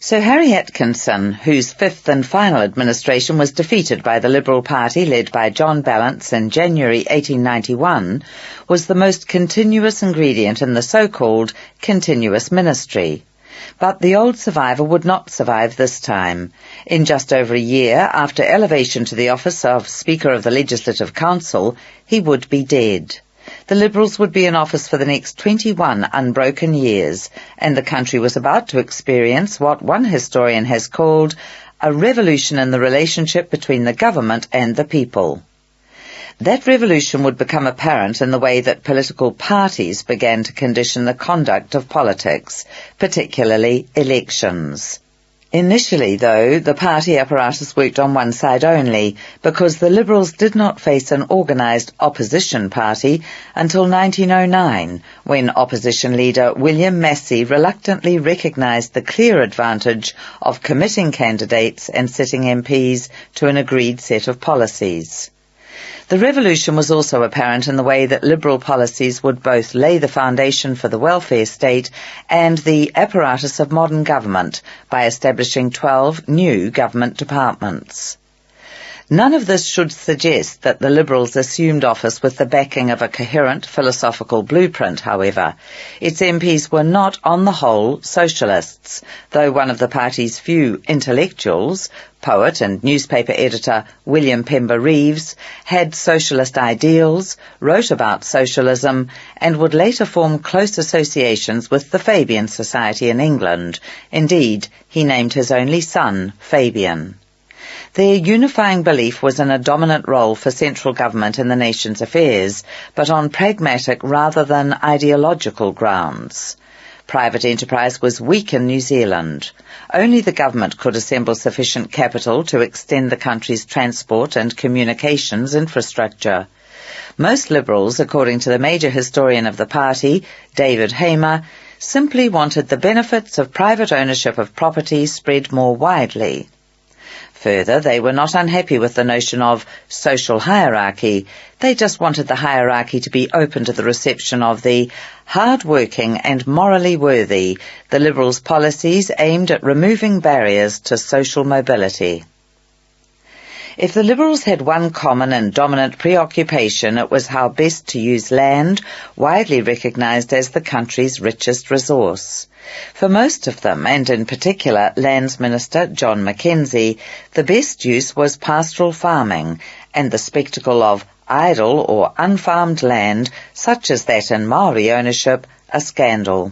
Sir Harry Atkinson, whose fifth and final administration was defeated by the Liberal Party led by John Ballance in January 1891, was the most continuous ingredient in the so-called continuous ministry. But the old survivor would not survive this time. In just over a year after elevation to the office of Speaker of the Legislative Council, he would be dead. The Liberals would be in office for the next 21 unbroken years, and the country was about to experience what one historian has called a revolution in the relationship between the government and the people. That revolution would become apparent in the way that political parties began to condition the conduct of politics, particularly elections. Initially, though, the party apparatus worked on one side only, because the Liberals did not face an organised opposition party until 1909, when opposition leader William Massey reluctantly recognised the clear advantage of committing candidates and sitting MPs to an agreed set of policies. The revolution was also apparent in the way that Liberal policies would both lay the foundation for the welfare state and the apparatus of modern government by establishing 12 new government departments. None of this should suggest that the Liberals assumed office with the backing of a coherent philosophical blueprint, however. Its MPs were not, on the whole, socialists, though one of the party's few intellectuals, poet and newspaper editor William Pember Reeves, had socialist ideals, wrote about socialism, and would later form close associations with the Fabian Society in England. Indeed, he named his only son Fabian. Their unifying belief was in a dominant role for central government in the nation's affairs, but on pragmatic rather than ideological grounds. Private enterprise was weak in New Zealand. Only the government could assemble sufficient capital to extend the country's transport and communications infrastructure. Most Liberals, according to the major historian of the party, David Hamer, simply wanted the benefits of private ownership of property spread more widely. Further, they were not unhappy with the notion of social hierarchy. They just wanted the hierarchy to be open to the reception of the hard-working and morally worthy. The Liberals' policies aimed at removing barriers to social mobility. If the Liberals had one common and dominant preoccupation, it was how best to use land, widely recognised as the country's richest resource. For most of them, and in particular Lands Minister John McKenzie, the best use was pastoral farming, and the spectacle of idle or unfarmed land, such as that in Maori ownership, a scandal.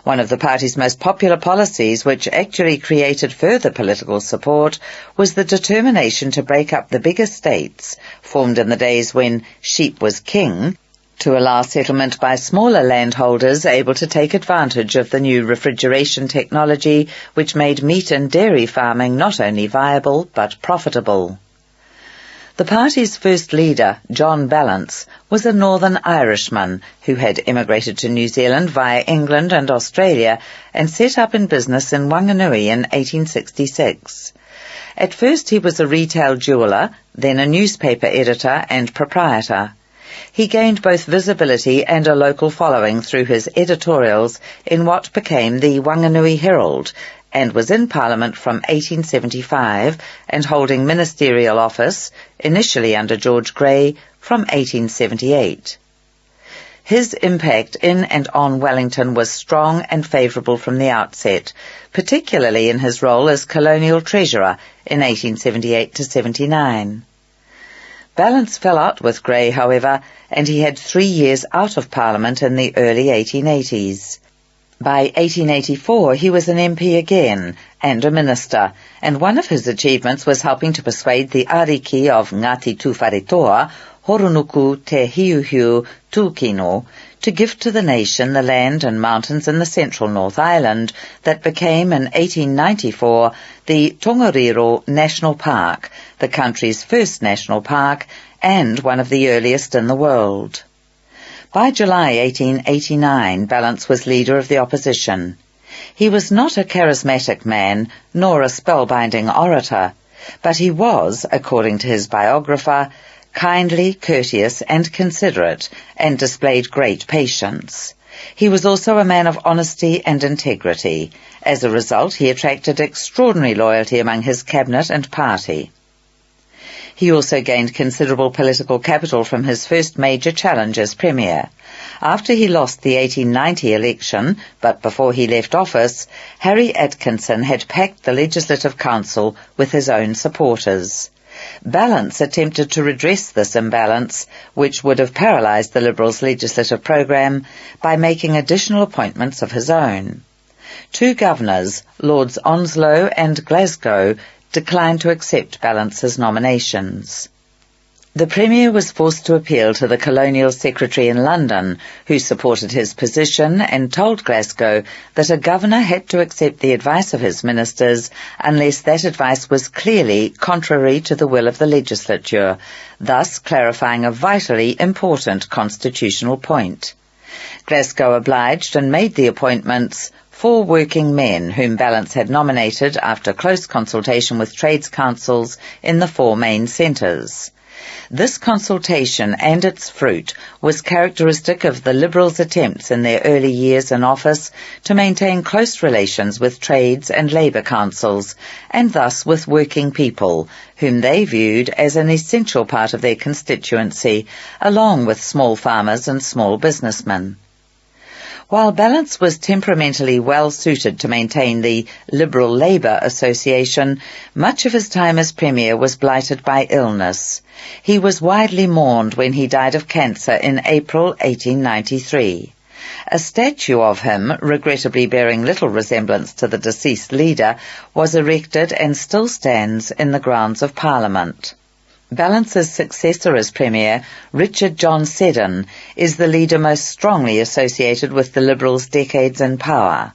One of the party's most popular policies, which actually created further political support, was the determination to break up the big estates, formed in the days when sheep was king, to allow settlement by smaller landholders able to take advantage of the new refrigeration technology, which made meat and dairy farming not only viable but profitable. The party's first leader, John Ballance, was a Northern Irishman who had emigrated to New Zealand via England and Australia and set up in business in Wanganui in 1866. At first he was a retail jeweller, then a newspaper editor and proprietor. He gained both visibility and a local following through his editorials in what became the Wanganui Herald, and was in Parliament from 1875 and holding ministerial office, initially under George Grey, from 1878. His impact in and on Wellington was strong and favourable from the outset, particularly in his role as colonial treasurer in 1878 to 79. Balance fell out with Grey, however, and he had 3 years out of Parliament in the early 1880s. By 1884 he was an MP again, and a minister, and one of his achievements was helping to persuade the ariki of Ngāti Tuwharetoa, Horonuku Te Hiuhiu Tūkino, to give to the nation the land and mountains in the central North Island that became in 1894 the Tongariro National Park, the country's first national park, and one of the earliest in the world. By July 1889, Ballance was leader of the opposition. He was not a charismatic man, nor a spellbinding orator, but he was, according to his biographer, kindly, courteous, and considerate, and displayed great patience. He was also a man of honesty and integrity. As a result, he attracted extraordinary loyalty among his cabinet and party. He also gained considerable political capital from his first major challenge as Premier. After he lost the 1890 election, but before he left office, Harry Atkinson had packed the Legislative Council with his own supporters. Balance attempted to redress this imbalance, which would have paralysed the Liberals' legislative programme, by making additional appointments of his own. Two governors, Lords Onslow and Glasgow, declined to accept Balance's nominations. The Premier was forced to appeal to the Colonial Secretary in London, who supported his position and told Glasgow that a governor had to accept the advice of his ministers unless that advice was clearly contrary to the will of the legislature, thus clarifying a vitally important constitutional point. Glasgow obliged and made the appointments 4 working men whom Balance had nominated after close consultation with trades councils in the 4 main centres. This consultation and its fruit was characteristic of the Liberals' attempts in their early years in office to maintain close relations with trades and labour councils, and thus with working people, whom they viewed as an essential part of their constituency, along with small farmers and small businessmen. While Balance was temperamentally well suited to maintain the Liberal Labour Association, much of his time as Premier was blighted by illness. He was widely mourned when he died of cancer in April 1893. A statue of him, regrettably bearing little resemblance to the deceased leader, was erected and still stands in the grounds of Parliament. Balance's successor as Premier, Richard John Seddon, is the leader most strongly associated with the Liberals' decades in power.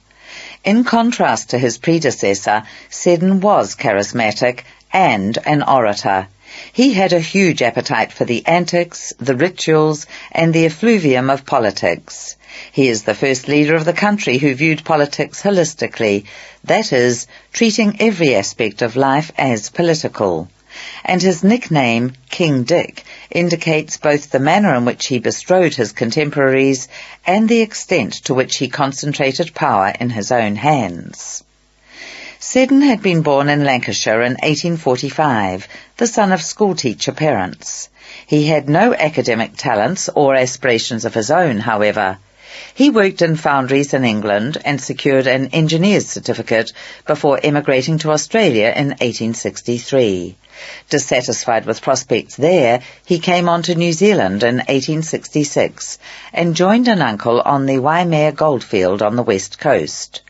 In contrast to his predecessor, Seddon was charismatic and an orator. He had a huge appetite for the antics, the rituals, and the effluvium of politics. He is the first leader of the country who viewed politics holistically, that is, treating every aspect of life as political. And his nickname, King Dick, indicates both the manner in which he bestrode his contemporaries and the extent to which he concentrated power in his own hands. Seddon had been born in Lancashire in 1845, the son of schoolteacher parents. He had no academic talents or aspirations of his own, however. He worked in foundries in England and secured an engineer's certificate before emigrating to Australia in 1863. Dissatisfied with prospects there, he came on to New Zealand in 1866 and joined an uncle on the Waimea goldfield on the west coast.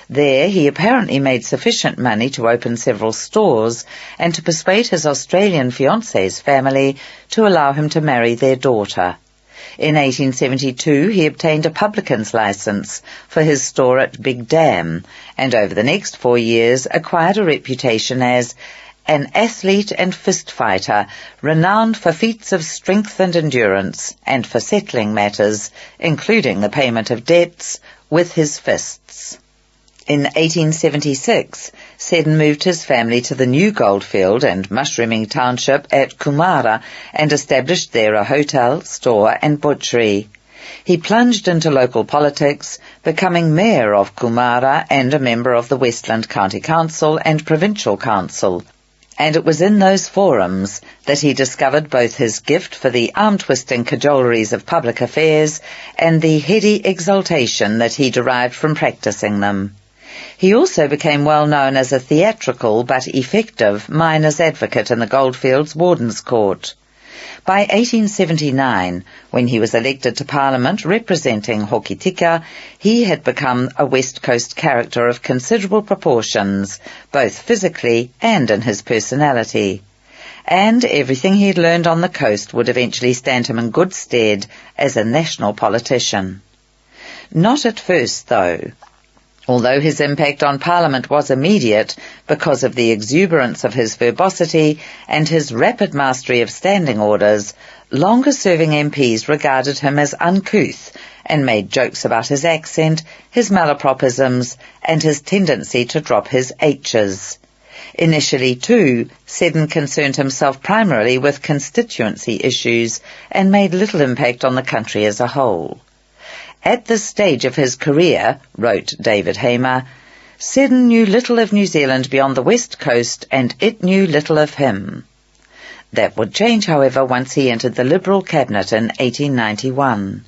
There he apparently made sufficient money to open several stores and to persuade his Australian fiancée's family to allow him to marry their daughter. In 1872 he obtained a publican's licence for his store at Big Dam, and over the next 4 years acquired a reputation as an athlete and fist fighter, renowned for feats of strength and endurance, and for settling matters, including the payment of debts, with his fists. In 1876, Seddon moved his family to the new goldfield and mushrooming township at Kumara and established there a hotel, store and butchery. He plunged into local politics, becoming mayor of Kumara and a member of the Westland County Council and Provincial Council. And it was in those forums that he discovered both his gift for the arm-twisting cajoleries of public affairs and the heady exultation that he derived from practising them. He also became well known as a theatrical but effective miners' advocate in the Goldfields Warden's Court. By 1879, when he was elected to Parliament representing Hokitika, he had become a West Coast character of considerable proportions, both physically and in his personality. And everything he had learned on the coast would eventually stand him in good stead as a national politician. Not at first, though. Although his impact on Parliament was immediate because of the exuberance of his verbosity and his rapid mastery of standing orders, longer-serving MPs regarded him as uncouth and made jokes about his accent, his malapropisms, and his tendency to drop his H's. Initially, too, Seddon concerned himself primarily with constituency issues and made little impact on the country as a whole. At this stage of his career, wrote David Hamer, Seddon knew little of New Zealand beyond the west coast, and it knew little of him. That would change, however, once he entered the Liberal cabinet in 1891.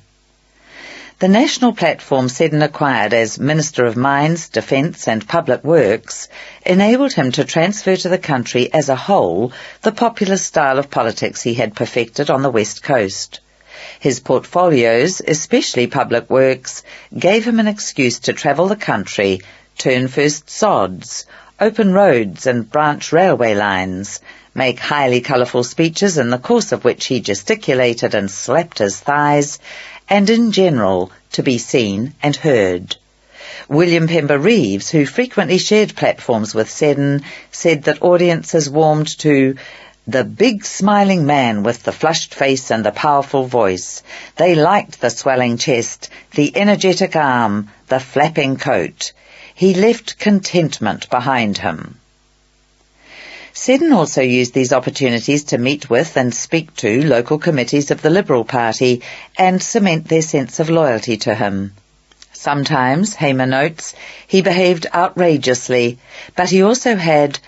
The national platform Seddon acquired as Minister of Mines, Defence and Public Works enabled him to transfer to the country as a whole the populist style of politics he had perfected on the west coast. His portfolios, especially Public Works, gave him an excuse to travel the country, turn first sods, open roads and branch railway lines, make highly colourful speeches in the course of which he gesticulated and slapped his thighs, and in general to be seen and heard. William Pember Reeves, who frequently shared platforms with Seddon, said that audiences warmed to the big smiling man with the flushed face and the powerful voice. They liked the swelling chest, the energetic arm, the flapping coat. He left contentment behind him. Seddon also used these opportunities to meet with and speak to local committees of the Liberal Party and cement their sense of loyalty to him. Sometimes, Hamer notes, he behaved outrageously, but he also had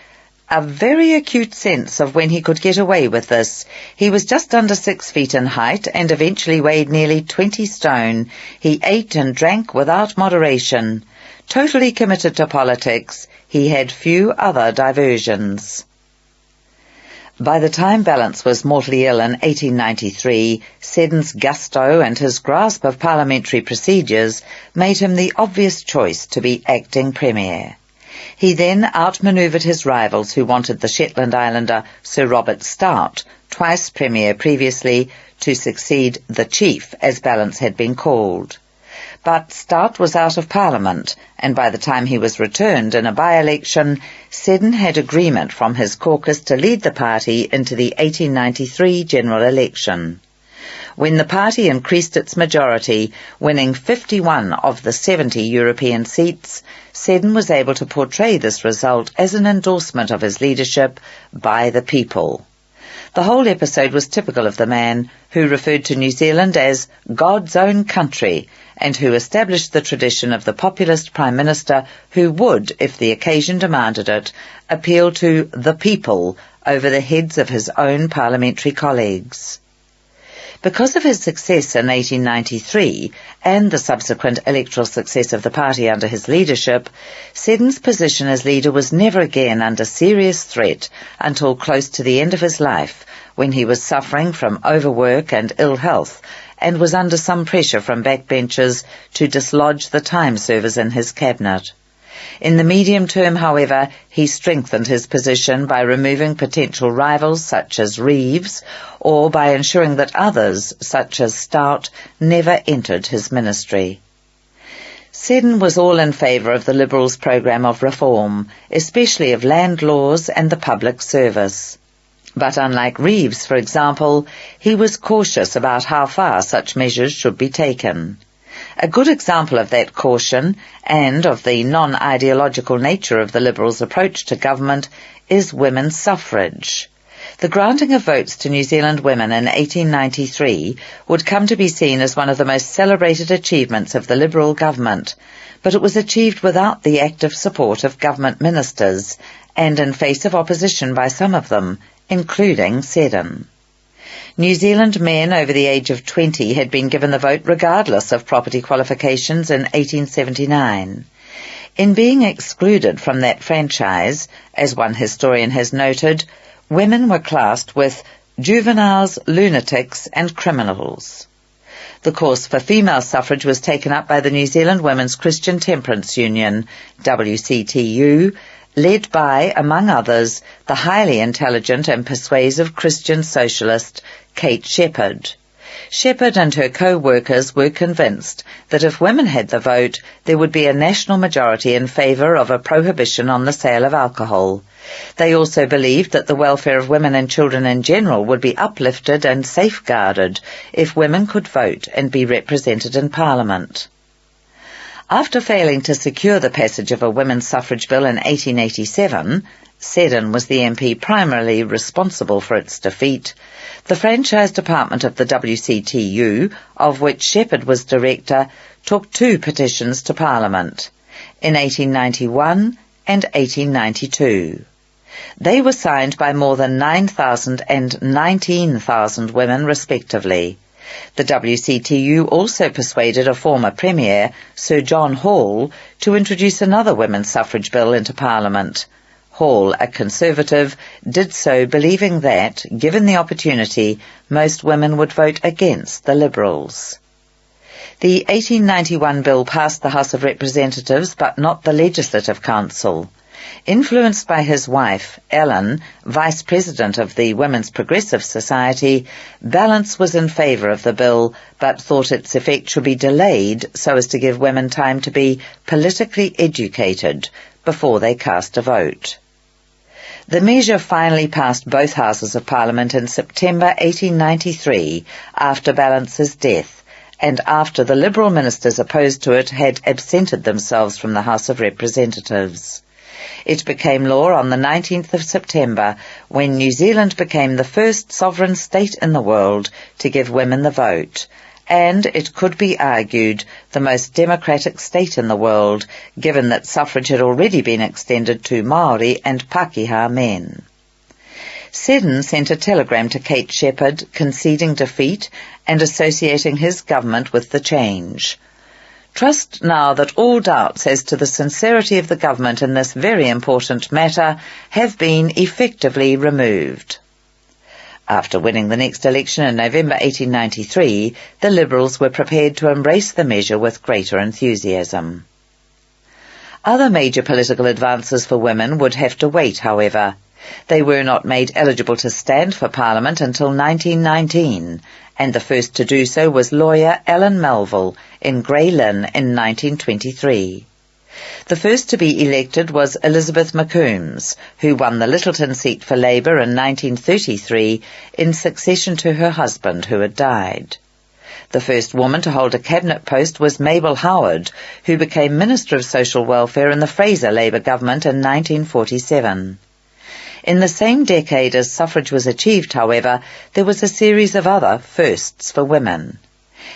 a very acute sense of when he could get away with this. He was just under 6 feet in height and eventually weighed nearly 20 stone. He ate and drank without moderation. Totally committed to politics, he had few other diversions. By the time Ballance was mortally ill in 1893, Seddon's gusto and his grasp of parliamentary procedures made him the obvious choice to be acting Premier. He then outmanoeuvred his rivals who wanted the Shetland Islander Sir Robert Stout, twice Premier previously, to succeed the Chief, as Ballance had been called. But Stout was out of Parliament, and by the time he was returned in a by-election, Seddon had agreement from his caucus to lead the party into the 1893 general election. When the party increased its majority, winning 51 of the 70 European seats, Seddon was able to portray this result as an endorsement of his leadership by the people. The whole episode was typical of the man who referred to New Zealand as God's own country and who established the tradition of the populist Prime Minister who would, if the occasion demanded it, appeal to the people over the heads of his own parliamentary colleagues. Because of his success in 1893 and the subsequent electoral success of the party under his leadership, Seddon's position as leader was never again under serious threat until close to the end of his life, when he was suffering from overwork and ill health and was under some pressure from backbenchers to dislodge the time servers in his cabinet. In the medium term, however, he strengthened his position by removing potential rivals such as Reeves, or by ensuring that others, such as Stout, never entered his ministry. Seddon was all in favour of the Liberals' programme of reform, especially of land laws and the public service. But unlike Reeves, for example, he was cautious about how far such measures should be taken. A good example of that caution, and of the non-ideological nature of the Liberals' approach to government, is women's suffrage. The granting of votes to New Zealand women in 1893 would come to be seen as one of the most celebrated achievements of the Liberal government, but it was achieved without the active support of government ministers, and in face of opposition by some of them, including Seddon. New Zealand men over the age of 20 had been given the vote regardless of property qualifications in 1879. In being excluded from that franchise, as one historian has noted, women were classed with juveniles, lunatics and criminals. The course for female suffrage was taken up by the New Zealand Women's Christian Temperance Union, WCTU, led by, among others, the highly intelligent and persuasive Christian socialist Kate Shepherd. Shepherd and her co-workers were convinced that if women had the vote, there would be a national majority in favour of a prohibition on the sale of alcohol. They also believed that the welfare of women and children in general would be uplifted and safeguarded if women could vote and be represented in Parliament. After failing to secure the passage of a women's suffrage bill in 1887, Seddon was the MP primarily responsible for its defeat, the franchise department of the WCTU, of which Shepherd was director, took 2 petitions to Parliament, in 1891 and 1892. They were signed by more than 9,000 and 19,000 women respectively. The WCTU also persuaded a former Premier, Sir John Hall, to introduce another women's suffrage bill into Parliament. Hall, a Conservative, did so believing that, given the opportunity, most women would vote against the Liberals. The 1891 bill passed the House of Representatives but not the Legislative Council. Influenced by his wife, Ellen, Vice President of the Women's Progressive Society, Balance was in favour of the bill, but thought its effect should be delayed so as to give women time to be politically educated before they cast a vote. The measure finally passed both Houses of Parliament in September 1893, after Balance's death, and after the Liberal ministers opposed to it had absented themselves from the House of Representatives. It became law on the 19th of September, when New Zealand became the first sovereign state in the world to give women the vote, and, it could be argued, the most democratic state in the world, given that suffrage had already been extended to Maori and Pākehā men. Seddon sent a telegram to Kate Shepherd conceding defeat and associating his government with the change. Trust now that all doubts as to the sincerity of the government in this very important matter have been effectively removed. After winning the next election in November 1893, the Liberals were prepared to embrace the measure with greater enthusiasm. Other major political advances for women would have to wait, however. They were not made eligible to stand for Parliament until 1919, and the first to do so was lawyer Ellen Melville in Grey Lynn in 1923. The first to be elected was Elizabeth McCombs, who won the Littleton seat for Labour in 1933 in succession to her husband, who had died. The first woman to hold a cabinet post was Mabel Howard, who became Minister of Social Welfare in the Fraser Labour government in 1947. In the same decade as suffrage was achieved, however, there was a series of other firsts for women.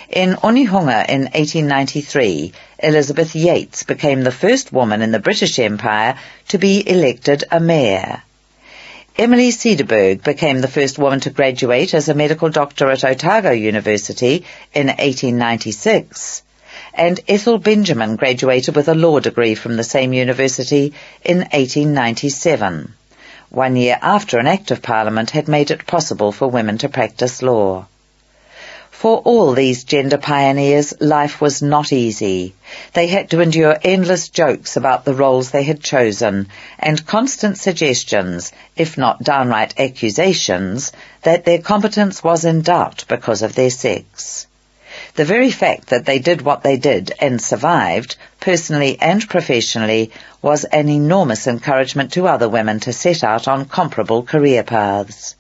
In Onehunga in 1893, Elizabeth Yates became the first woman in the British Empire to be elected a mayor. Emily Cederberg became the first woman to graduate as a medical doctor at Otago University in 1896, and Ethel Benjamin graduated with a law degree from the same university in 1897. 1 year after an Act of Parliament had made it possible for women to practice law. For all these gender pioneers, life was not easy. They had to endure endless jokes about the roles they had chosen, and constant suggestions, if not downright accusations, that their competence was in doubt because of their sex. The very fact that they did what they did and survived, personally and professionally, was an enormous encouragement to other women to set out on comparable career paths.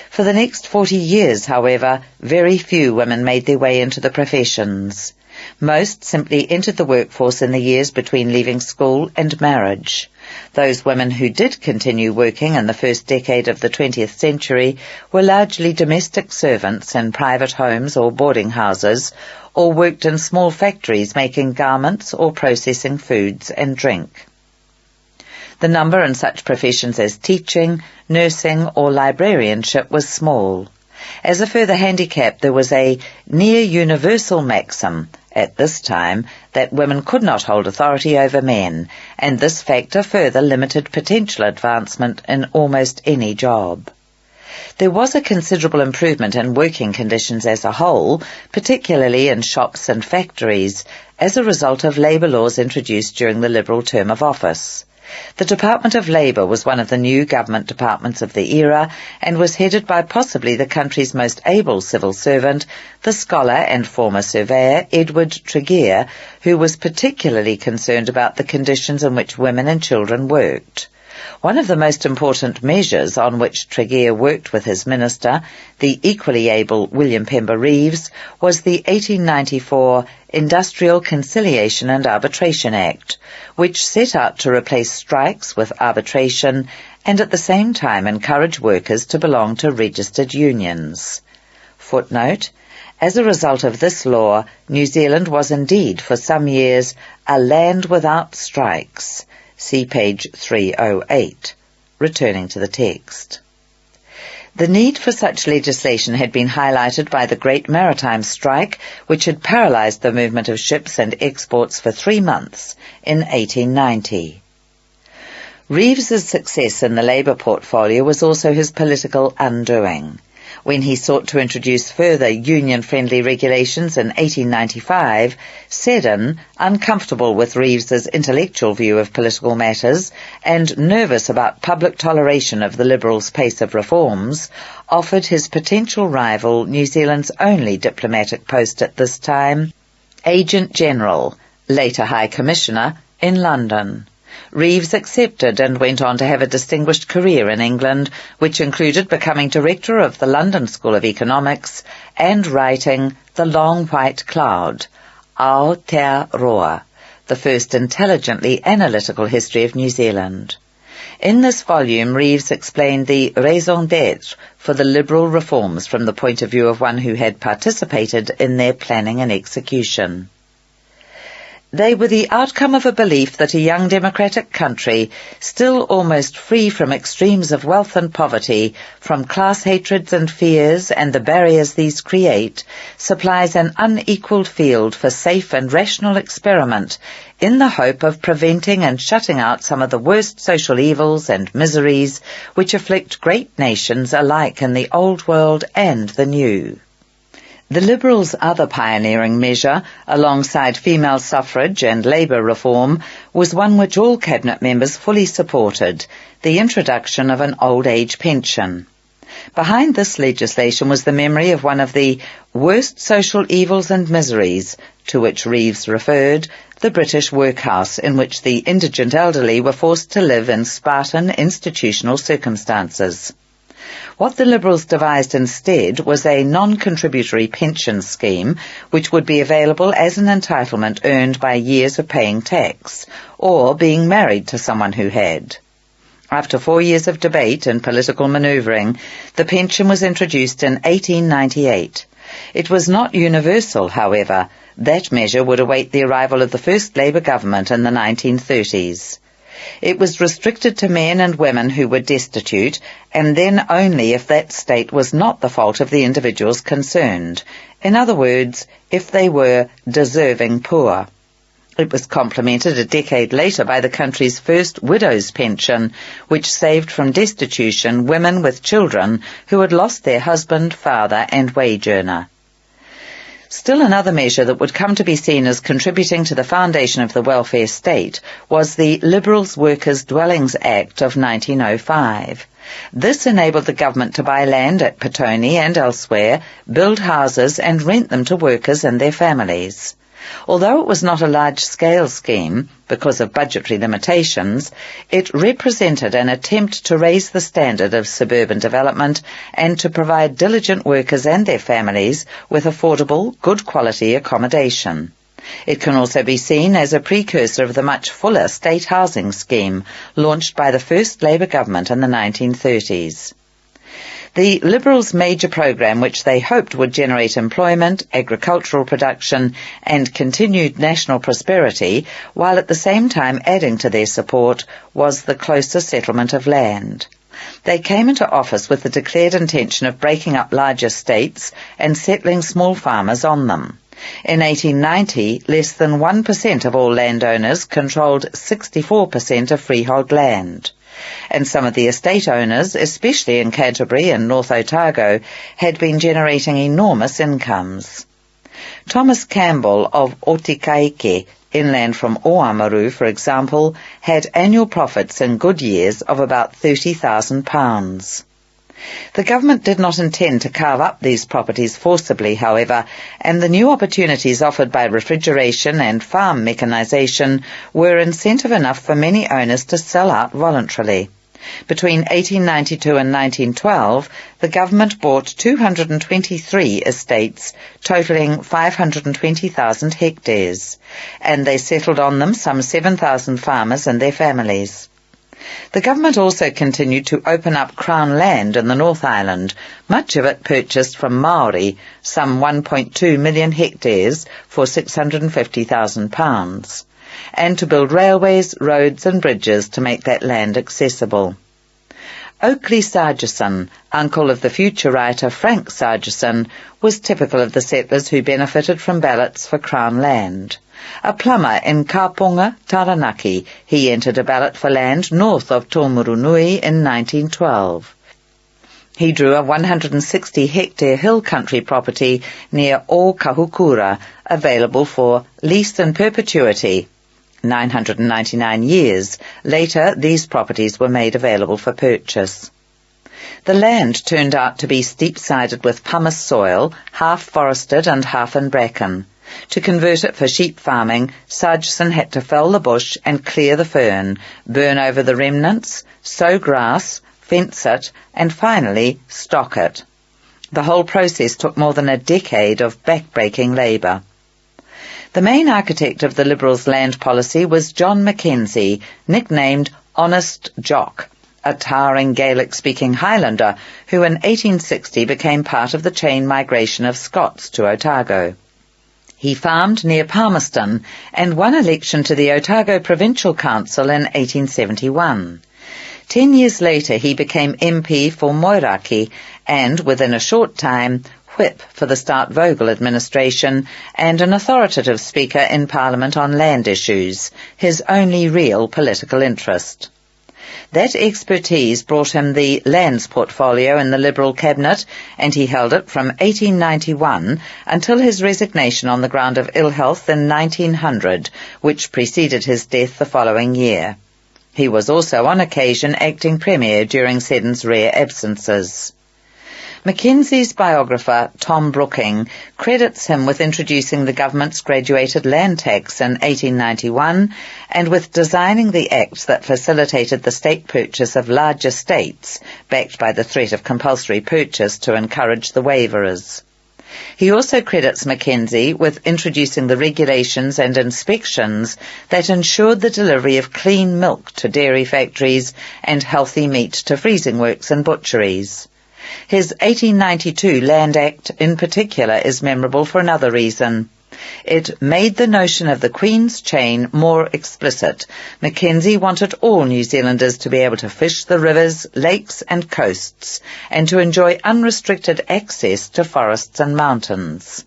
For the next 40 years, however, very few women made their way into the professions. Most simply entered the workforce in the years between leaving school and marriage. Those women who did continue working in the first decade of the 20th century were largely domestic servants in private homes or boarding houses, or worked in small factories making garments or processing foods and drink. The number in such professions as teaching, nursing, or librarianship was small. As a further handicap, there was a near-universal maxim at this time that women could not hold authority over men, and this factor further limited potential advancement in almost any job. There was a considerable improvement in working conditions as a whole, particularly in shops and factories, as a result of labour laws introduced during the Liberal term of office. The Department of Labour was one of the new government departments of the era and was headed by possibly the country's most able civil servant, the scholar and former surveyor Edward Tregear, who was particularly concerned about the conditions in which women and children worked. One of the most important measures on which Tregear worked with his minister, the equally able William Pember Reeves, was the 1894 Industrial Conciliation and Arbitration Act, which set out to replace strikes with arbitration and at the same time encourage workers to belong to registered unions. Footnote: As a result of this law, New Zealand was indeed for some years a land without strikes. See page 308. Returning to the text. The need for such legislation had been highlighted by the Great Maritime Strike, which had paralysed the movement of ships and exports for 3 months in 1890. Reeves's success in the Labour portfolio was also his political undoing. When he sought to introduce further union-friendly regulations in 1895, Seddon, uncomfortable with Reeves's intellectual view of political matters and nervous about public toleration of the Liberals' pace of reforms, offered his potential rival New Zealand's only diplomatic post at this time, Agent General, later High Commissioner, in London. Reeves accepted and went on to have a distinguished career in England, which included becoming director of the London School of Economics and writing The Long White Cloud, Aotearoa, the first intelligently analytical history of New Zealand. In this volume, Reeves explained the raison d'être for the liberal reforms from the point of view of one who had participated in their planning and execution. They were the outcome of a belief that a young democratic country, still almost free from extremes of wealth and poverty, from class hatreds and fears and the barriers these create, supplies an unequalled field for safe and rational experiment in the hope of preventing and shutting out some of the worst social evils and miseries which afflict great nations alike in the old world and the new. The Liberals' other pioneering measure, alongside female suffrage and labour reform, was one which all cabinet members fully supported, the introduction of an old age pension. Behind this legislation was the memory of one of the worst social evils and miseries, to which Reeves referred, the British workhouse, in which the indigent elderly were forced to live in Spartan institutional circumstances. What the Liberals devised instead was a non-contributory pension scheme which would be available as an entitlement earned by years of paying tax, or being married to someone who had. After 4 years of debate and political manoeuvring, the pension was introduced in 1898. It was not universal, however. That measure would await the arrival of the first Labour government in the 1930s. It was restricted to men and women who were destitute, and then only if that state was not the fault of the individuals concerned. In other words, if they were deserving poor. It was complemented a decade later by the country's first widow's pension, which saved from destitution women with children who had lost their husband, father, and wage earner. Still another measure that would come to be seen as contributing to the foundation of the welfare state was the Liberals Workers' Dwellings Act of 1905. This enabled the government to buy land at Petone and elsewhere, build houses and rent them to workers and their families. Although it was not a large-scale scheme, because of budgetary limitations, it represented an attempt to raise the standard of suburban development and to provide diligent workers and their families with affordable, good-quality accommodation. It can also be seen as a precursor of the much fuller state housing scheme launched by the first Labour government in the 1930s. The Liberals' major programme, which they hoped would generate employment, agricultural production and continued national prosperity, while at the same time adding to their support, was the closer settlement of land. They came into office with the declared intention of breaking up large estates and settling small farmers on them. In 1890, less than 1% of all landowners controlled 64% of freehold land. And some of the estate owners, especially in Canterbury and North Otago, had been generating enormous incomes. Thomas Campbell of Otikaike, inland from Oamaru, for example, had annual profits in good years of about £30,000. The government did not intend to carve up these properties forcibly, however, and the new opportunities offered by refrigeration and farm mechanisation were incentive enough for many owners to sell out voluntarily. Between 1892 and 1912, the government bought 223 estates, totalling 520,000 hectares, and they settled on them some 7,000 farmers and their families. The government also continued to open up Crown land in the North Island, much of it purchased from Maori, some 1.2 million hectares for £650,000, and to build railways, roads and bridges to make that land accessible. Oakley Sargison, uncle of the future writer Frank Sargison, was typical of the settlers who benefited from ballots for Crown land. A plumber in Kapunga, Taranaki, he entered a ballot for land north of Tōmurunui in 1912. He drew a 160-hectare hill country property near Okahukura, available for lease in perpetuity, 999 years. Later, these properties were made available for purchase. The land turned out to be steep-sided with pumice soil, half forested and half in bracken. To convert it for sheep farming, Sargison had to fell the bush and clear the fern, burn over the remnants, sow grass, fence it, and finally stock it. The whole process took more than a decade of back-breaking labour. The main architect of the Liberals' land policy was John McKenzie, nicknamed Honest Jock, a towering Gaelic-speaking Highlander who in 1860 became part of the chain migration of Scots to Otago. He farmed near Palmerston and won election to the Otago Provincial Council in 1871. 10 years later he became MP for Moiraki and, within a short time, whip for the Start-Vogel administration and an authoritative speaker in Parliament on land issues, his only real political interest. That expertise brought him the lands portfolio in the Liberal cabinet, and he held it from 1891 until his resignation on the ground of ill health in 1900, which preceded his death the following year. He was also on occasion acting Premier during Seddon's rare absences. Mackenzie's biographer, Tom Brooking, credits him with introducing the government's graduated land tax in 1891 and with designing the act that facilitated the state purchase of large estates, backed by the threat of compulsory purchase to encourage the waverers. He also credits Mackenzie with introducing the regulations and inspections that ensured the delivery of clean milk to dairy factories and healthy meat to freezing works and butcheries. His 1892 Land Act in particular is memorable for another reason. It made the notion of the Queen's chain more explicit. Mackenzie wanted all New Zealanders to be able to fish the rivers, lakes and coasts, and to enjoy unrestricted access to forests and mountains.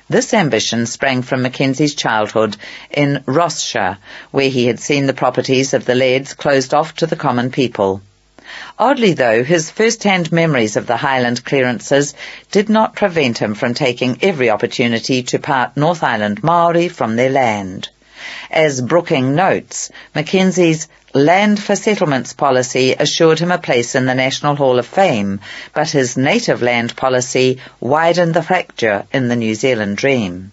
This ambition sprang from Mackenzie's childhood in Rossshire, where he had seen the properties of the lairds closed off to the common people. Oddly, though, his first-hand memories of the Highland clearances did not prevent him from taking every opportunity to part North Island Maori from their land. As Brooking notes, Mackenzie's land for settlements policy assured him a place in the National Hall of Fame, but his native land policy widened the fracture in the New Zealand dream.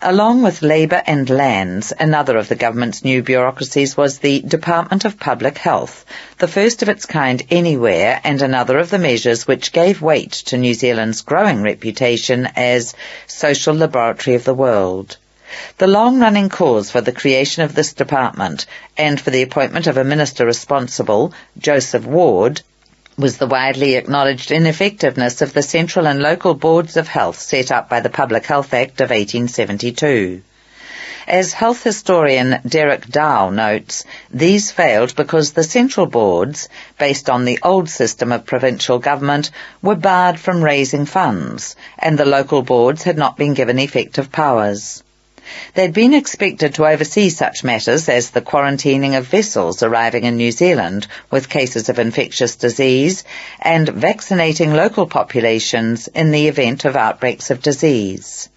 Along with labour and lands, another of the government's new bureaucracies was the Department of Public Health, the first of its kind anywhere and another of the measures which gave weight to New Zealand's growing reputation as social laboratory of the world. The long-running cause for the creation of this department and for the appointment of a minister responsible, Joseph Ward, was the widely acknowledged ineffectiveness of the central and local boards of health set up by the Public Health Act of 1872. As health historian Derek Dow notes, these failed because the central boards, based on the old system of provincial government, were barred from raising funds, and the local boards had not been given effective powers. They'd been expected to oversee such matters as the quarantining of vessels arriving in New Zealand with cases of infectious disease and vaccinating local populations in the event of outbreaks of disease.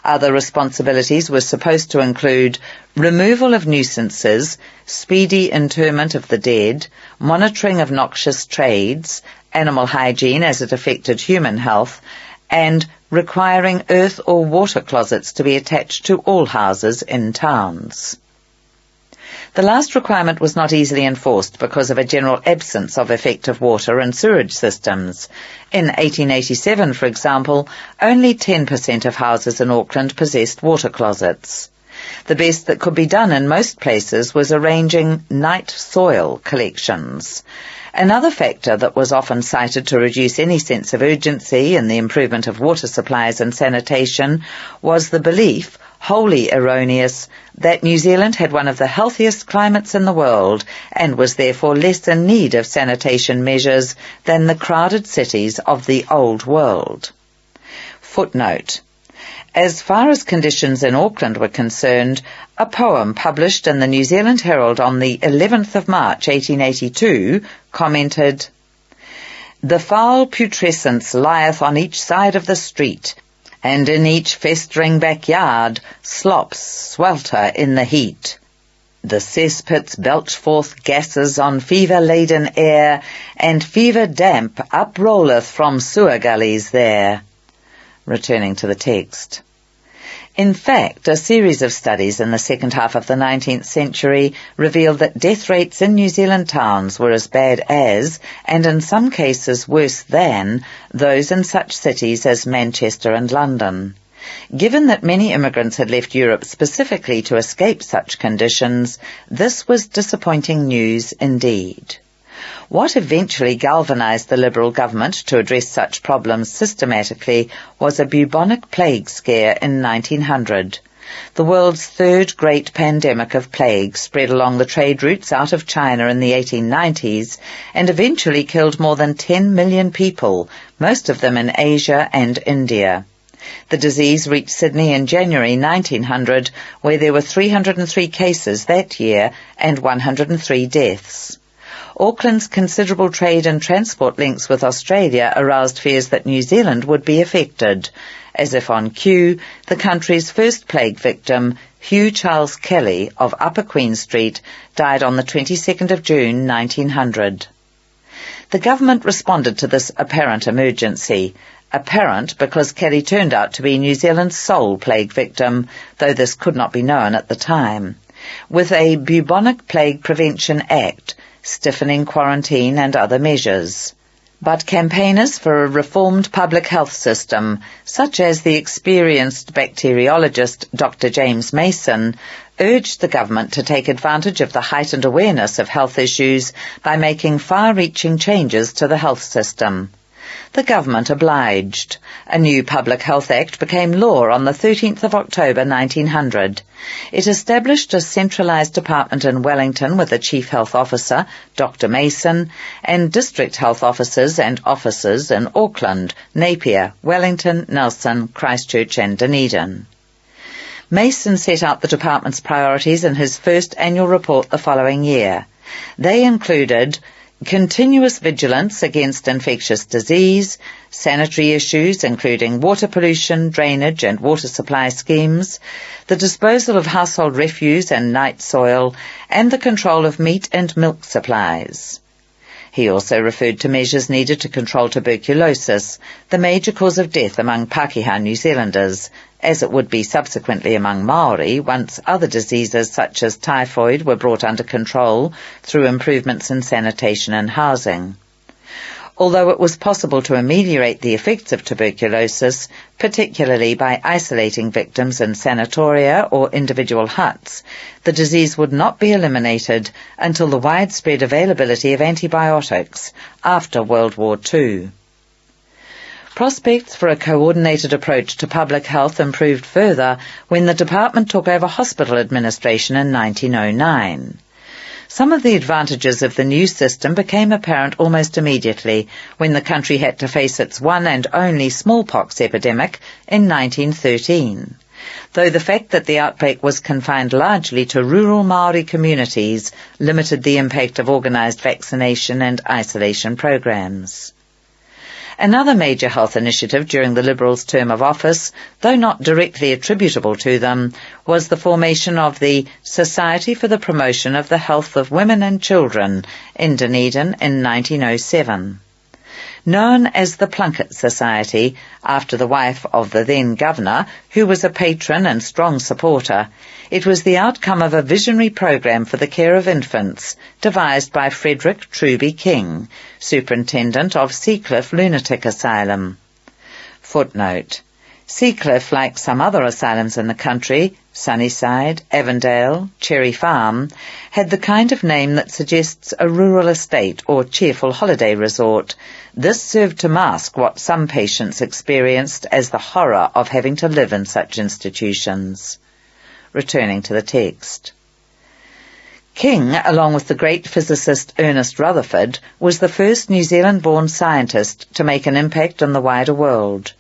Other responsibilities were supposed to include removal of nuisances, speedy interment of the dead, monitoring of noxious trades, animal hygiene as it affected human health, and requiring earth or water closets to be attached to all houses in towns. The last requirement was not easily enforced because of a general absence of effective water and sewerage systems. In 1887, for example, only 10% of houses in Auckland possessed water closets. The best that could be done in most places was arranging night soil collections. Another factor that was often cited to reduce any sense of urgency in the improvement of water supplies and sanitation was the belief, wholly erroneous, that New Zealand had one of the healthiest climates in the world and was therefore less in need of sanitation measures than the crowded cities of the Old World. Footnote. As far as conditions in Auckland were concerned, a poem published in the New Zealand Herald on the 11th of March 1882 commented, "The foul putrescence lieth on each side of the street, and in each festering backyard slops swelter in the heat. The cesspits belch forth gases on fever-laden air, and fever damp uprolleth from sewer gullies there." Returning to the text. In fact, a series of studies in the second half of the 19th century revealed that death rates in New Zealand towns were as bad as, and in some cases worse than, those in such cities as Manchester and London. Given that many immigrants had left Europe specifically to escape such conditions, this was disappointing news indeed. What eventually galvanized the Liberal government to address such problems systematically was a bubonic plague scare in 1900. The world's third great pandemic of plague spread along the trade routes out of China in the 1890s and eventually killed more than 10 million people, most of them in Asia and India. The disease reached Sydney in January 1900, where there were 303 cases that year and 103 deaths. Auckland's considerable trade and transport links with Australia aroused fears that New Zealand would be affected. As if on cue, the country's first plague victim, Hugh Charles Kelly of Upper Queen Street, died on the 22nd of June 1900. The government responded to this apparent emergency. Apparent because Kelly turned out to be New Zealand's sole plague victim, though this could not be known at the time. With a Bubonic Plague Prevention Act, stiffening quarantine and other measures. But campaigners for a reformed public health system, such as the experienced bacteriologist Dr. James Mason, urged the government to take advantage of the heightened awareness of health issues by making far-reaching changes to the health system. The government obliged. A new Public Health Act became law on the 13th of October 1900. It established a centralised department in Wellington with a Chief Health Officer, Dr. Mason, and district health officers and officers in Auckland, Napier, Wellington, Nelson, Christchurch and Dunedin. Mason set out the department's priorities in his first annual report the following year. They included continuous vigilance against infectious disease, sanitary issues including water pollution, drainage and water supply schemes, the disposal of household refuse and night soil, and the control of meat and milk supplies. He also referred to measures needed to control tuberculosis, the major cause of death among Pākehā New Zealanders, as it would be subsequently among Maori once other diseases such as typhoid were brought under control through improvements in sanitation and housing. Although it was possible to ameliorate the effects of tuberculosis, particularly by isolating victims in sanatoria or individual huts, the disease would not be eliminated until the widespread availability of antibiotics after World War II. Prospects for a coordinated approach to public health improved further when the department took over hospital administration in 1909. Some of the advantages of the new system became apparent almost immediately when the country had to face its one and only smallpox epidemic in 1913. Though the fact that the outbreak was confined largely to rural Maori communities limited the impact of organised vaccination and isolation programs. Another major health initiative during the Liberals' term of office, though not directly attributable to them, was the formation of the Society for the Promotion of the Health of Women and Children in Dunedin in 1907. Known as the Plunket Society, after the wife of the then governor, who was a patron and strong supporter, it was the outcome of a visionary program for the care of infants, devised by Frederick Truby King, superintendent of Seacliff Lunatic Asylum. Footnote: Seacliff, like some other asylums in the country, Sunnyside, Avondale, Cherry Farm, had the kind of name that suggests a rural estate or cheerful holiday resort. This served to mask what some patients experienced as the horror of having to live in such institutions. Returning to the text. King, along with the great physicist Ernest Rutherford, was the first New Zealand-born scientist to make an impact on the wider world.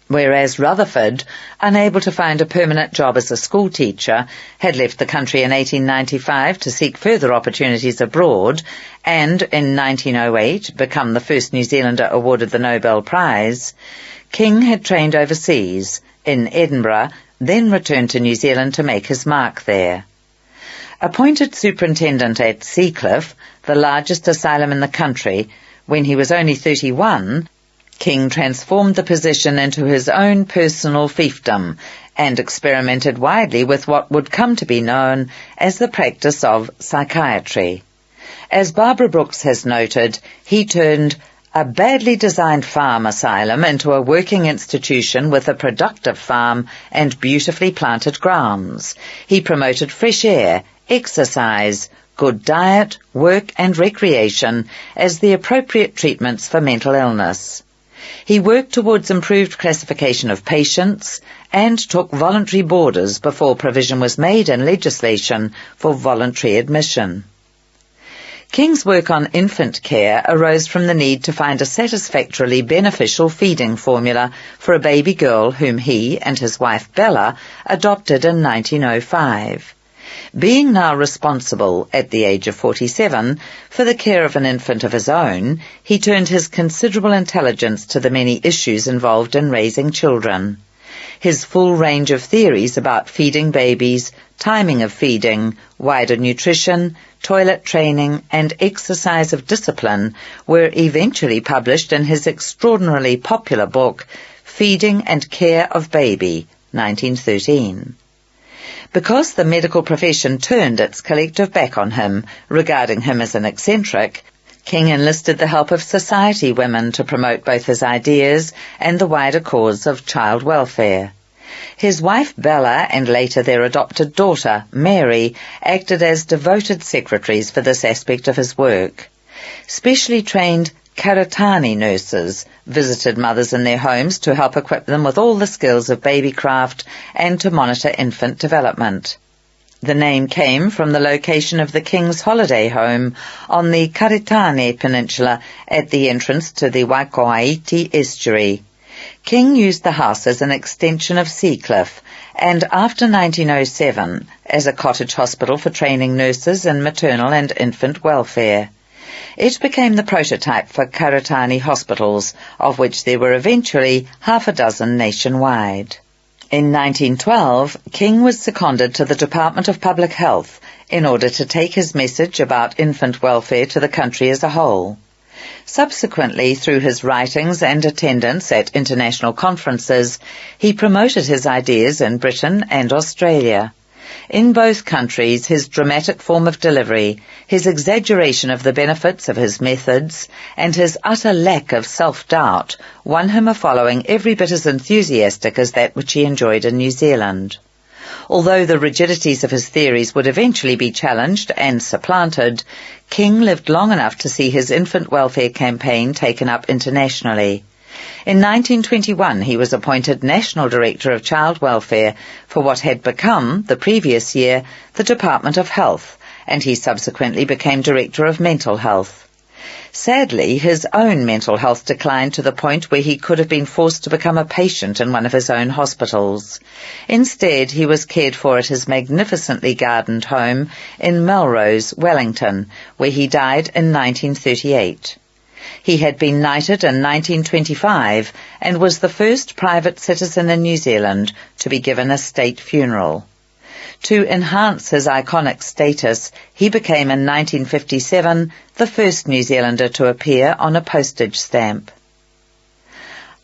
Whereas Rutherford, unable to find a permanent job as a schoolteacher, had left the country in 1895 to seek further opportunities abroad and, in 1908, become the first New Zealander awarded the Nobel Prize, King had trained overseas, in Edinburgh, then returned to New Zealand to make his mark there. Appointed superintendent at Seacliff, the largest asylum in the country, when he was only 31, King transformed the position into his own personal fiefdom and experimented widely with what would come to be known as the practice of psychiatry. As Barbara Brooks has noted, he turned a badly designed farm asylum into a working institution with a productive farm and beautifully planted grounds. He promoted fresh air, exercise, good diet, work and recreation as the appropriate treatments for mental illness. He worked towards improved classification of patients and took voluntary boarders before provision was made in legislation for voluntary admission. King's work on infant care arose from the need to find a satisfactorily beneficial feeding formula for a baby girl whom he and his wife Bella adopted in 1905. Being now responsible, at the age of 47, for the care of an infant of his own, he turned his considerable intelligence to the many issues involved in raising children. His full range of theories about feeding babies, timing of feeding, wider nutrition, toilet training, and exercise of discipline were eventually published in his extraordinarily popular book, Feeding and Care of Baby, 1913. Because the medical profession turned its collective back on him, regarding him as an eccentric, King enlisted the help of society women to promote both his ideas and the wider cause of child welfare. His wife Bella and later their adopted daughter, Mary, acted as devoted secretaries for this aspect of his work. Specially trained Karatani nurses visited mothers in their homes to help equip them with all the skills of babycraft and to monitor infant development. The name came from the location of the King's holiday home on the Karitane Peninsula at the entrance to the Waikouaiti estuary. King used the house as an extension of Seacliff and after 1907 as a cottage hospital for training nurses in maternal and infant welfare. It became the prototype for Karitani hospitals, of which there were eventually half a dozen nationwide. In 1912, King was seconded to the Department of Public Health in order to take his message about infant welfare to the country as a whole. Subsequently, through his writings and attendance at international conferences, he promoted his ideas in Britain and Australia. In both countries, his dramatic form of delivery, his exaggeration of the benefits of his methods, and his utter lack of self-doubt won him a following every bit as enthusiastic as that which he enjoyed in New Zealand. Although the rigidities of his theories would eventually be challenged and supplanted, King lived long enough to see his infant welfare campaign taken up internationally. In 1921 he was appointed National Director of Child Welfare for what had become, the previous year, the Department of Health, and he subsequently became Director of Mental Health. Sadly, his own mental health declined to the point where he could have been forced to become a patient in one of his own hospitals. Instead, he was cared for at his magnificently gardened home in Melrose, Wellington, where he died in 1938. He had been knighted in 1925 and was the first private citizen in New Zealand to be given a state funeral. To enhance his iconic status, he became in 1957 the first New Zealander to appear on a postage stamp.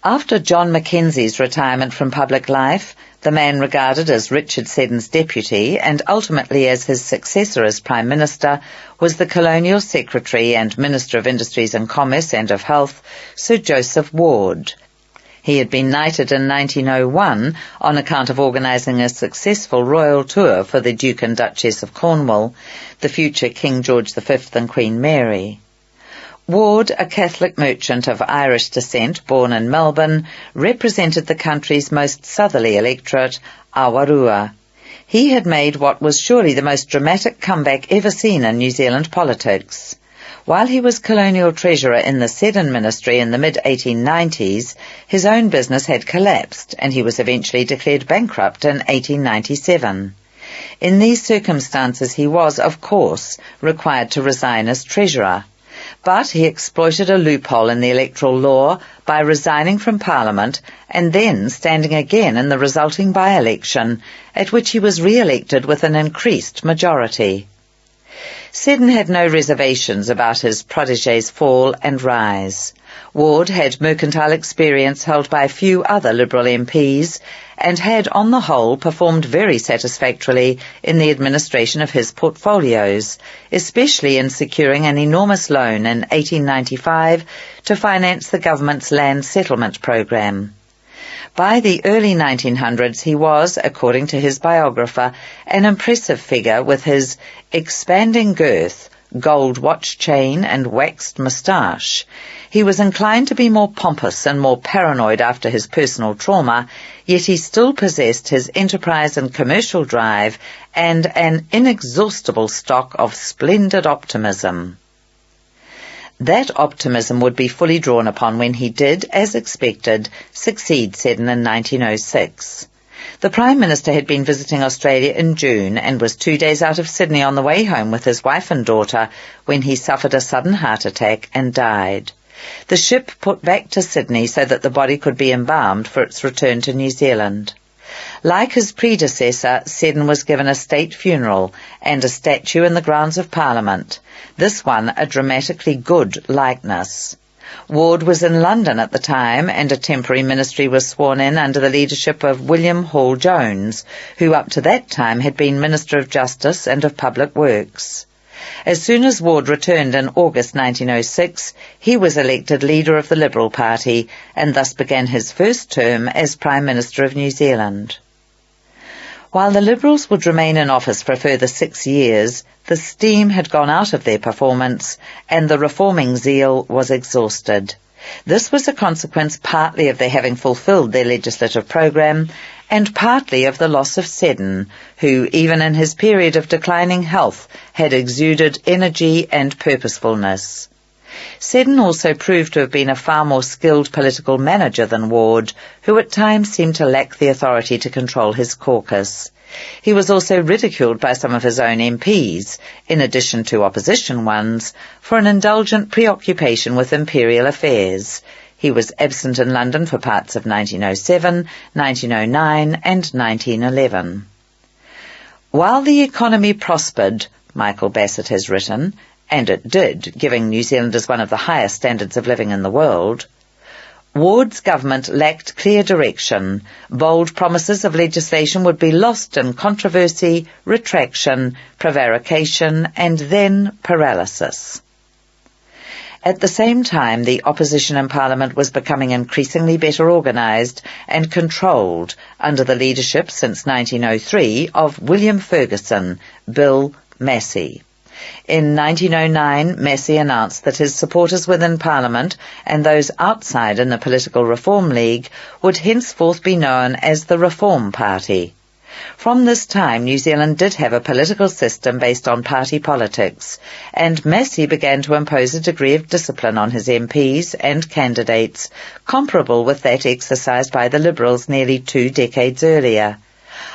After John McKenzie's retirement from public life, the man regarded as Richard Seddon's deputy and ultimately as his successor as Prime Minister was the Colonial Secretary and Minister of Industries and Commerce and of Health, Sir Joseph Ward. He had been knighted in 1901 on account of organising a successful royal tour for the Duke and Duchess of Cornwall, the future King George V and Queen Mary. Ward, a Catholic merchant of Irish descent born in Melbourne, represented the country's most southerly electorate, Awarua. He had made what was surely the most dramatic comeback ever seen in New Zealand politics. While he was colonial treasurer in the Seddon ministry in the mid-1890s, his own business had collapsed and he was eventually declared bankrupt in 1897. In these circumstances he was, of course, required to resign as treasurer. But he exploited a loophole in the electoral law by resigning from Parliament and then standing again in the resulting by-election, at which he was re-elected with an increased majority. Seddon had no reservations about his protégé's fall and rise. Ward had mercantile experience held by few other Liberal MPs and had, on the whole, performed very satisfactorily in the administration of his portfolios, especially in securing an enormous loan in 1895 to finance the government's land settlement program. By the early 1900s he was, according to his biographer, an impressive figure with his expanding girth, gold watch chain and waxed moustache. He was inclined to be more pompous and more paranoid after his personal trauma, yet he still possessed his enterprise and commercial drive and an inexhaustible stock of splendid optimism. That optimism would be fully drawn upon when he did, as expected, succeed Seddon in 1906. The Prime Minister had been visiting Australia in June and was 2 days out of Sydney on the way home with his wife and daughter when he suffered a sudden heart attack and died. The ship put back to Sydney so that the body could be embalmed for its return to New Zealand. Like his predecessor, Seddon was given a state funeral and a statue in the grounds of Parliament, this one a dramatically good likeness. Ward was in London at the time, and a temporary ministry was sworn in under the leadership of William Hall Jones, who up to that time had been Minister of Justice and of Public Works. As soon as Ward returned in August 1906, he was elected leader of the Liberal Party and thus began his first term as Prime Minister of New Zealand. While the Liberals would remain in office for a further 6 years, the steam had gone out of their performance and the reforming zeal was exhausted. This was a consequence partly of their having fulfilled their legislative programme and partly of the loss of Seddon, who, even in his period of declining health, had exuded energy and purposefulness. Seddon also proved to have been a far more skilled political manager than Ward, who at times seemed to lack the authority to control his caucus. He was also ridiculed by some of his own MPs, in addition to opposition ones, for an indulgent preoccupation with imperial affairs. He was absent in London for parts of 1907, 1909 and 1911. While the economy prospered, Michael Bassett has written, and it did, giving New Zealanders one of the highest standards of living in the world, Ward's government lacked clear direction. Bold promises of legislation would be lost in controversy, retraction, prevarication, and then paralysis. At the same time, the opposition in Parliament was becoming increasingly better organised and controlled under the leadership since 1903 of William Ferguson, Bill Massey. In 1909, Massey announced that his supporters within Parliament and those outside in the Political Reform League would henceforth be known as the Reform Party. From this time, New Zealand did have a political system based on party politics, and Massey began to impose a degree of discipline on his MPs and candidates, comparable with that exercised by the Liberals nearly 2 decades earlier.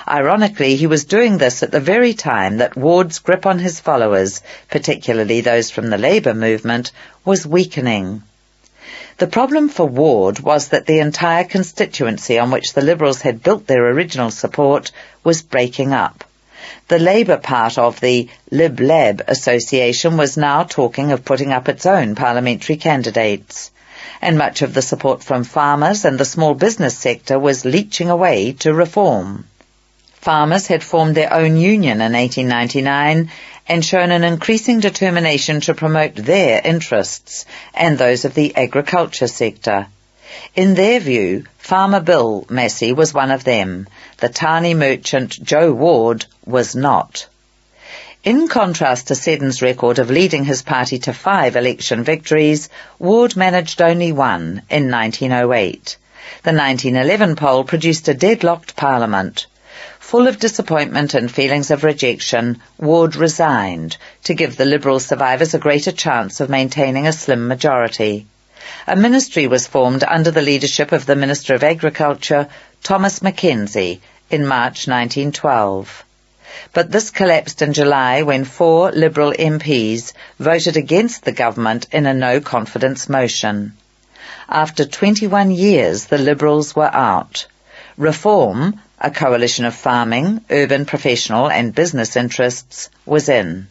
Ironically, he was doing this at the very time that Ward's grip on his followers, particularly those from the Labour movement, was weakening. The problem for Ward was that the entire constituency on which the Liberals had built their original support was breaking up. The Labour part of the Lib-Lab Association was now talking of putting up its own parliamentary candidates, and much of the support from farmers and the small business sector was leaching away to reform. Farmers had formed their own union in 1899 and shown an increasing determination to promote their interests and those of the agriculture sector. In their view, Farmer Bill Massey was one of them. The tiny merchant Joe Ward was not. In contrast to Seddon's record of leading his party to 5 election victories, Ward managed only one in 1908. The 1911 poll produced a deadlocked parliament. Full of disappointment and feelings of rejection, Ward resigned to give the Liberal survivors a greater chance of maintaining a slim majority. A ministry was formed under the leadership of the Minister of Agriculture, Thomas McKenzie, in March 1912. But this collapsed in July when 4 Liberal MPs voted against the government in a no-confidence motion. After 21 years, the Liberals were out. Reform, a coalition of farming, urban professional and business interests, was in.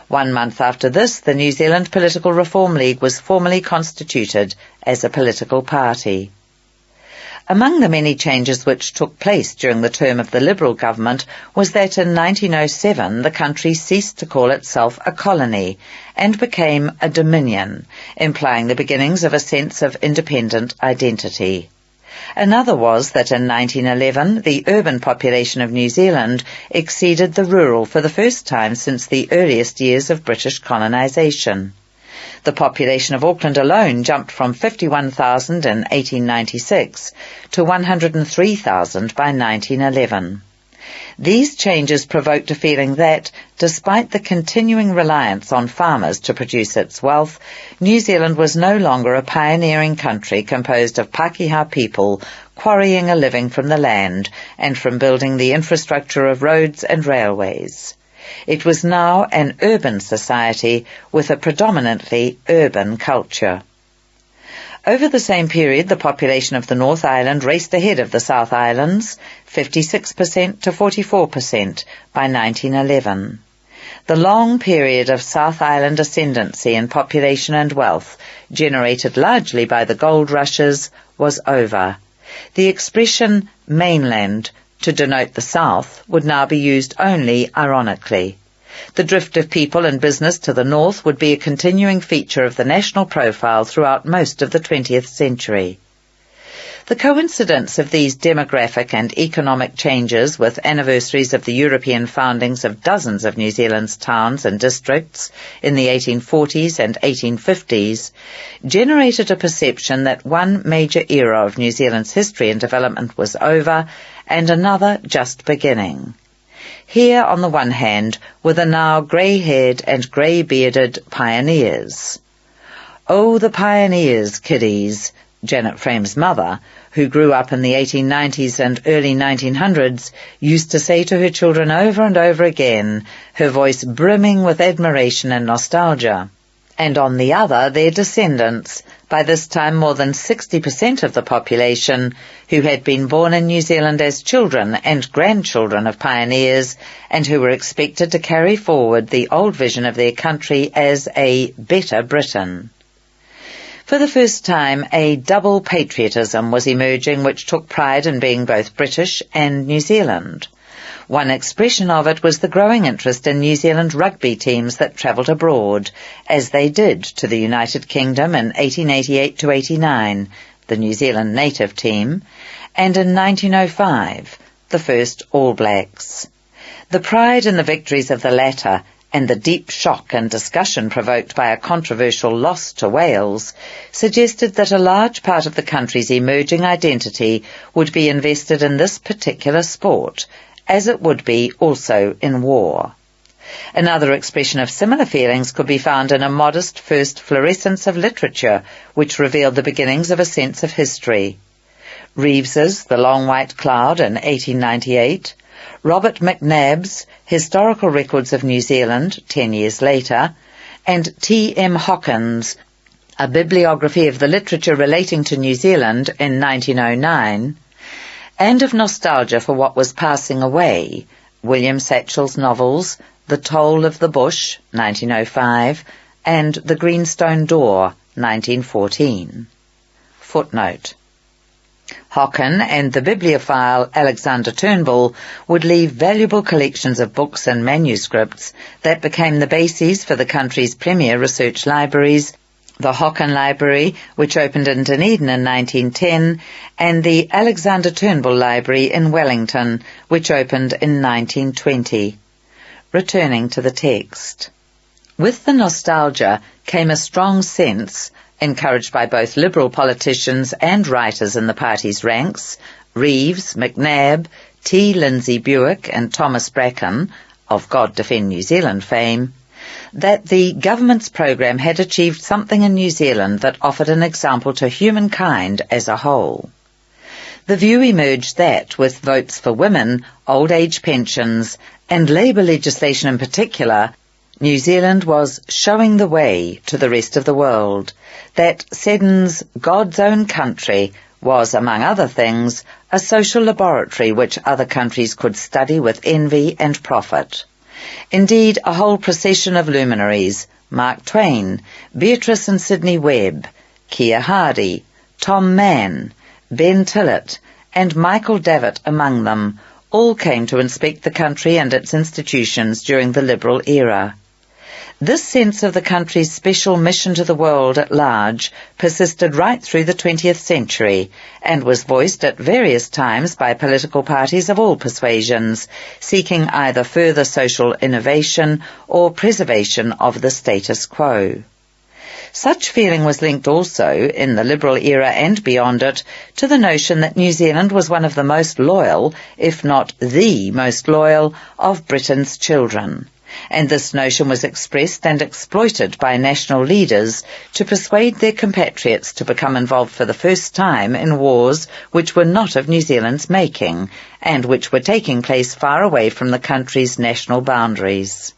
1 month after this, the New Zealand Political Reform League was formally constituted as a political party. Among the many changes which took place during the term of the Liberal government was that in 1907 the country ceased to call itself a colony and became a dominion, implying the beginnings of a sense of independent identity. Another was that in 1911 the urban population of New Zealand exceeded the rural for the first time since the earliest years of British colonisation. The population of Auckland alone jumped from 51,000 in 1896 to 103,000 by 1911. These changes provoked a feeling that, despite the continuing reliance on farmers to produce its wealth, New Zealand was no longer a pioneering country composed of Pākehā people quarrying a living from the land and from building the infrastructure of roads and railways. It was now an urban society with a predominantly urban culture. Over the same period, the population of the North Island raced ahead of the South Islands, 56% to 44% by 1911. The long period of South Island ascendancy in population and wealth, generated largely by the gold rushes, was over. The expression mainland to denote the South would now be used only ironically. The drift of people and business to the north would be a continuing feature of the national profile throughout most of the 20th century. The coincidence of these demographic and economic changes with anniversaries of the European foundings of dozens of New Zealand's towns and districts in the 1840s and 1850s generated a perception that one major era of New Zealand's history and development was over and another just beginning. Here, on the one hand, were the now grey-haired and grey-bearded pioneers. "Oh, the pioneers, kiddies," Janet Frame's mother, who grew up in the 1890s and early 1900s, used to say to her children over and over again, her voice brimming with admiration and nostalgia. And on the other, their descendants, by this time more than 60% of the population, who had been born in New Zealand as children and grandchildren of pioneers, and who were expected to carry forward the old vision of their country as a better Britain. For the first time, a double patriotism was emerging which took pride in being both British and New Zealand. One expression of it was the growing interest in New Zealand rugby teams that travelled abroad, as they did to the United Kingdom in 1888 to 89, the New Zealand native team, and in 1905, the first All Blacks. The pride in the victories of the latter and the deep shock and discussion provoked by a controversial loss to Wales suggested that a large part of the country's emerging identity would be invested in this particular sport, as it would be also in war. Another expression of similar feelings could be found in a modest first fluorescence of literature, which revealed the beginnings of a sense of history. Reeves's The Long White Cloud in 1898, Robert McNabb's Historical Records of New Zealand 10 years later, and T.M. Hawkins' A Bibliography of the Literature Relating to New Zealand in 1909, and of nostalgia for what was passing away, William Satchell's novels The Toll of the Bush, 1905, and The Greenstone Door, 1914. Footnote. Hawken and the bibliophile Alexander Turnbull would leave valuable collections of books and manuscripts that became the bases for the country's premier research libraries the Hocken Library, which opened in Dunedin in 1910, and the Alexander Turnbull Library in Wellington, which opened in 1920. Returning to the text. With the nostalgia came a strong sense, encouraged by both Liberal politicians and writers in the party's ranks, Reeves, McNabb, T. Lindsay Buick and Thomas Bracken, of God Defend New Zealand fame, that the government's program had achieved something in New Zealand that offered an example to humankind as a whole. The view emerged that, with votes for women, old age pensions, and labour legislation in particular, New Zealand was showing the way to the rest of the world, that Seddon's God's Own Country was, among other things, a social laboratory which other countries could study with envy and profit. Indeed, a whole procession of luminaries, Mark Twain, Beatrice and Sidney Webb, Keir Hardie, Tom Mann, Ben Tillett, and Michael Davitt among them, all came to inspect the country and its institutions during the Liberal era. This sense of the country's special mission to the world at large persisted right through the 20th century and was voiced at various times by political parties of all persuasions, seeking either further social innovation or preservation of the status quo. Such feeling was linked also, in the Liberal era and beyond it, to the notion that New Zealand was one of the most loyal, if not the most loyal, of Britain's children. And this notion was expressed and exploited by national leaders to persuade their compatriots to become involved for the first time in wars which were not of New Zealand's making, and which were taking place far away from the country's national boundaries.